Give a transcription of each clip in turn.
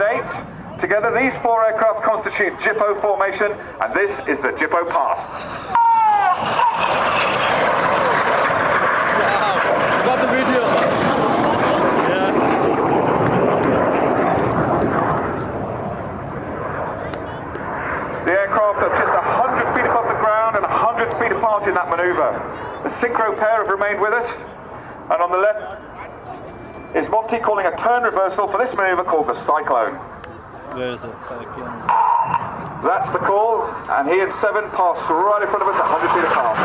Red 8. Together, these 4 aircraft constitute JIPO formation, and this is the JIPO pass. Wow, got the video. Yeah. The aircraft are just 100 feet above the ground and 100 feet apart in that manoeuvre. The synchro pair have remained with us, and on the left is Monty calling a turn reversal for this manoeuvre called the Cyclone. Where is it? Cyclone. That's the call, and he and 7 pass right in front of us 100 feet apart.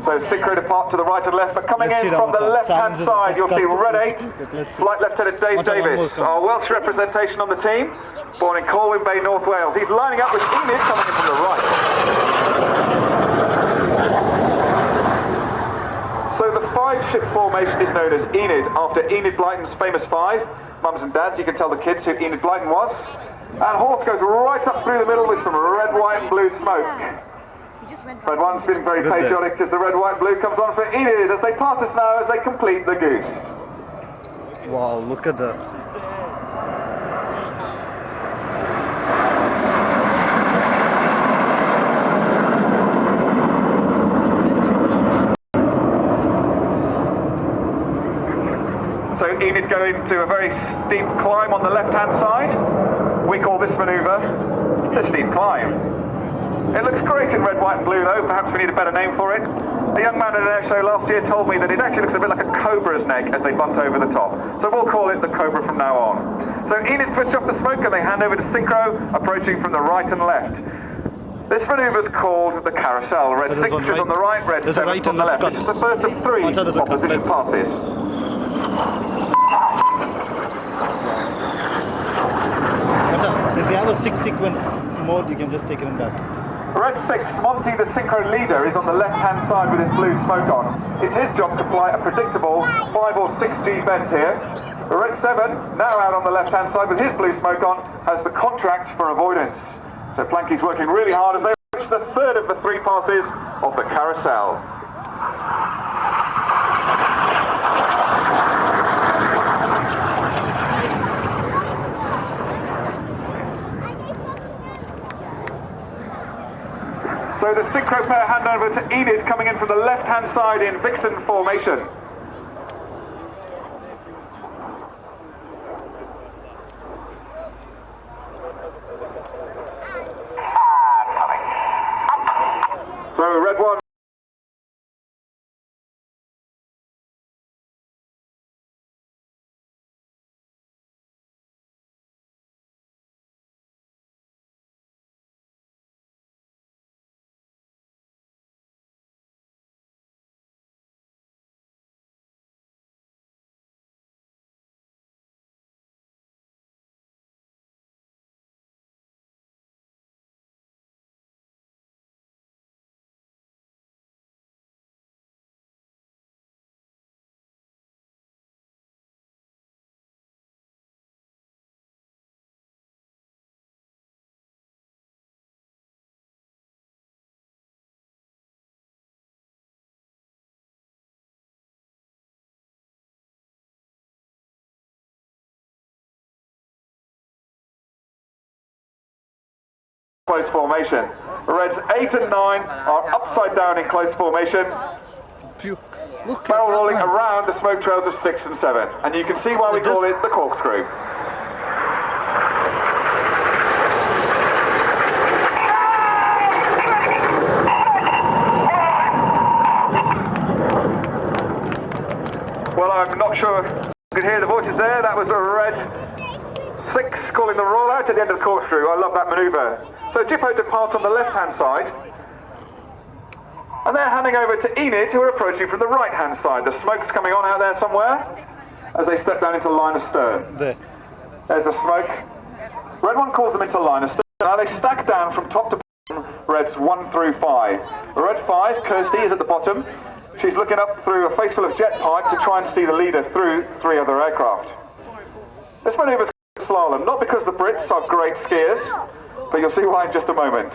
So synchro depart to the right and left, but coming in from the left-hand side, you'll see Red 8, Flight Lieutenant Dave Davis, our Welsh representation on the team, born in Colwyn Bay, North Wales. He's lining up with Enid coming in from the right. So the 5-ship formation is known as Enid, after Enid Blyton's famous 5. Mums and dads, you can tell the kids who Enid Blyton was. And horse goes right up through the middle with some red, white and blue smoke. Red 1's feeling very patriotic as the red, white, blue comes on for Enid as they pass us now as they complete the goose. Wow, look at that. So Enid going to a very steep climb on the left-hand side. We call this manoeuvre the steep climb. It looks great in red, white and blue though, perhaps we need a better name for it. A young man at an air show last year told me that it actually looks a bit like a cobra's neck as they bunt over the top. So we'll call it the Cobra from now on. So Enid switch off the smoke and they hand over to synchro, approaching from the right and left. This manoeuvre is called the carousel. Red 6 is on the right, red 7 is on the left. This is the first of 3 opposition passes. If you have a 6 sequence mode, you can just take it in that. Red 6, Monty, the synchro leader, is on the left-hand side with his blue smoke on. It's his job to fly a predictable 5 or 6G bend here. The Red 7, now out on the left-hand side with his blue smoke on, has the contract for avoidance. So Planky's working really hard as they reach the 3rd of the 3 passes of the carousel. So the synchro pair hand over to Enid coming in from the left-hand side in Vixen formation. So red 1. Close formation. Reds 8 and 9 are upside down in close formation. Barrel rolling around the smoke trails of 6 and 7. And you can see why we call it the corkscrew. Well, I'm not sure you could hear the voices there. That was a Red 6 calling the roll out at the end of the corkscrew. I love that manoeuvre. So JIPO departs on the left-hand side, and they're handing over to Enid, who are approaching from the right-hand side. The smoke's coming on out there somewhere as they step down into line of stern. There's the smoke. Red 1 calls them into line of stern. Now they stack down from top to bottom, Reds 1 through 5. Red 5, Kirsty, is at the bottom. She's looking up through a face full of jet pipe to try and see the leader through 3 other aircraft. This manoeuvre's slalom, not because the Brits are great skiers, but you'll see why in just a moment.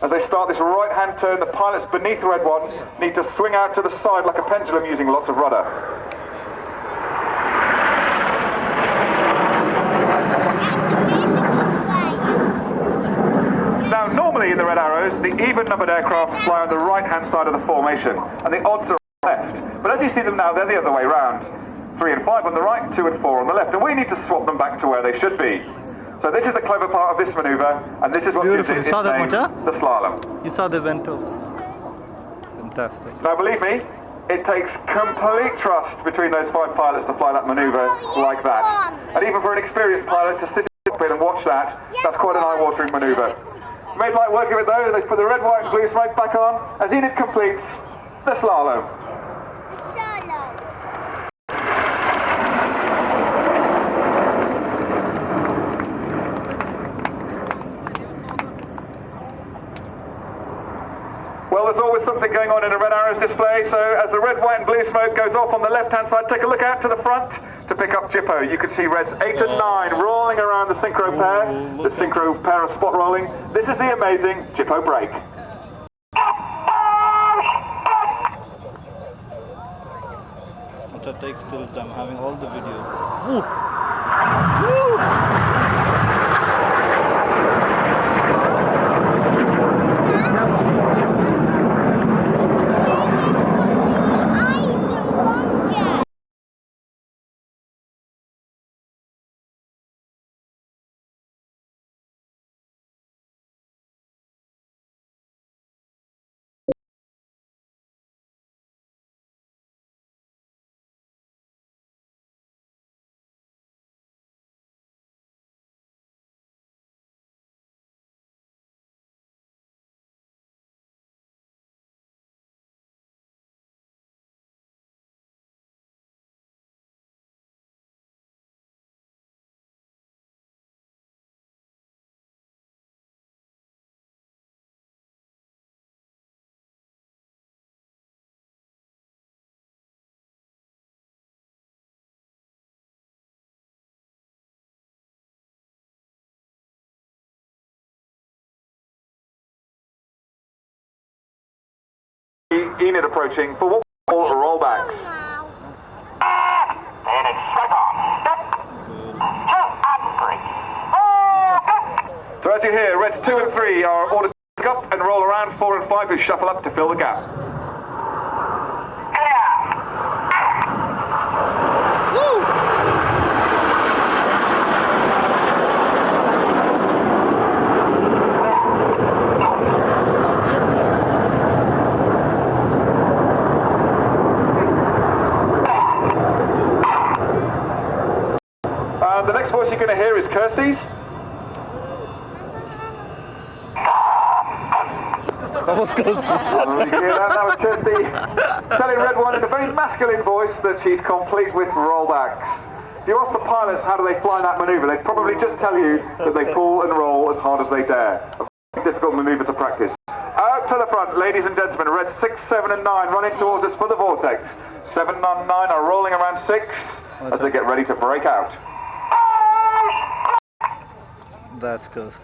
As they start this right-hand turn, the pilots beneath the red one need to swing out to the side like a pendulum using lots of rudder. Now, normally in the red arrows, the even-numbered aircraft fly on the right-hand side of the formation, and the odds are left. But as you see them now, they're the other way round. 3 and 5 on the right, 2 and 4 on the left, and we need to swap them back to where they should be. So this is the clever part of this manoeuvre, and this is what gives it its name, the slalom. You saw the vent too. Fantastic. Now believe me, it takes complete trust between those 5 pilots to fly that manoeuvre like that. And even for an experienced pilot to sit in the cockpit and watch that, that's quite an eye-watering manoeuvre. Made light working with those, they put the red, white and blue smoke back on, as Enid completes the slalom. Well, there's always something going on in a red arrows display, so as the red, white and blue smoke goes off on the left-hand side, take a look out to the front to pick up Jippo. You can see reds 8 and 9 rolling around the synchro pair, the synchro pair of spot rolling. This is the amazing Jippo break. It takes till I'm having all the videos. Woo! Woo! Enid approaching for what we call rollbacks. So as you hear, reds 2 and 3 are ordered to pick up and roll around, 4 and 5 who shuffle up to fill the gap. The next voice you're going to hear is Kirsty's. That was Kirsty. That was Kirsty telling Red One in a very masculine voice that she's complete with rollbacks. If you ask the pilots how do they fly that manoeuvre, they'd probably just tell you that they pull and roll as hard as they dare. A very difficult manoeuvre to practice. Out to the front, ladies and gentlemen, reds 6, 7 and 9 running towards us for the vortex. 7 and 9 are rolling around 6 as they get ready to break out. That's Kirsty.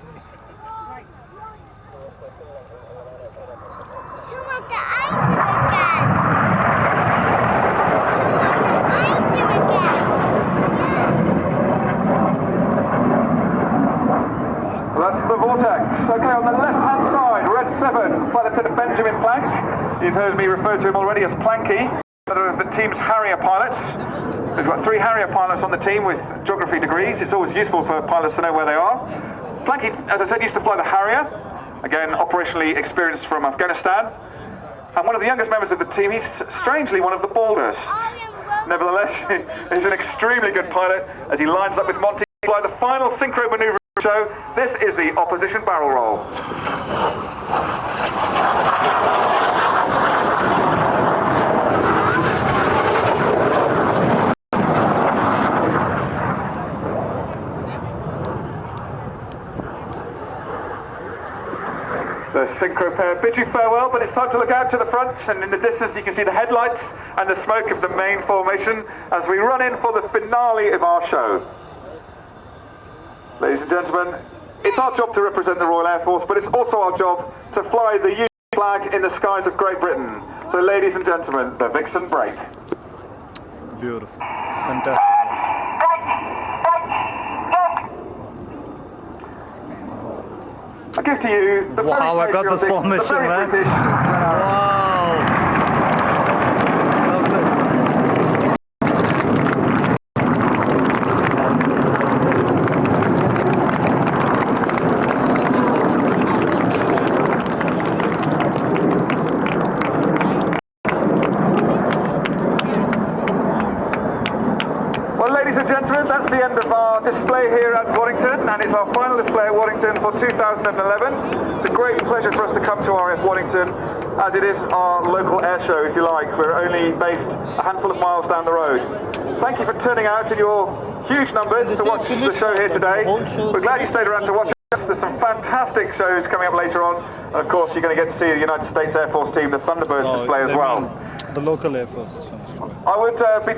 That's the vortex. Okay, on the left-hand side, red 7, Flight Lieutenant Benjamin Plank. You've heard me refer to him already as Planky. Another of the team's Harrier pilots. We've got 3 Harrier pilots on the team with geography degrees. It's always useful for pilots to know where they are. Planky, as I said, used to fly the Harrier. Again, operationally experienced from Afghanistan. And one of the youngest members of the team, he's strangely one of the baldest. Nevertheless, he's an extremely good pilot as he lines up with Monty to fly the final synchro manoeuvre of the show. This is the opposition barrel roll. The synchro pair bid you farewell, but it's time to look out to the front, and in the distance you can see the headlights and the smoke of the main formation as we run in for the finale of our show. Ladies and gentlemen, It's our job to represent the Royal Air Force, but it's also our job to fly the UK flag in the skies of Great Britain. So ladies and gentlemen, the Vixen break. Beautiful. Fantastic. I give to you the Wow, I very got this patriotic, formation, the very man. British. Wow. Love it. Well, ladies and gentlemen, that's the end of our display here at Waddington, and it's our final display at Waddington for 2011. It's a great pleasure for us to come to RAF Waddington, as it is our local air show, if you like. We're only based a handful of miles down the road. Thank you for turning out in your huge numbers to watch the show here today. We're glad you stayed around to watch us. There's some fantastic shows coming up later on, and of course you're going to get to see the United States Air Force team, the Thunderbirds display as well. The local Air Force is finished. I would be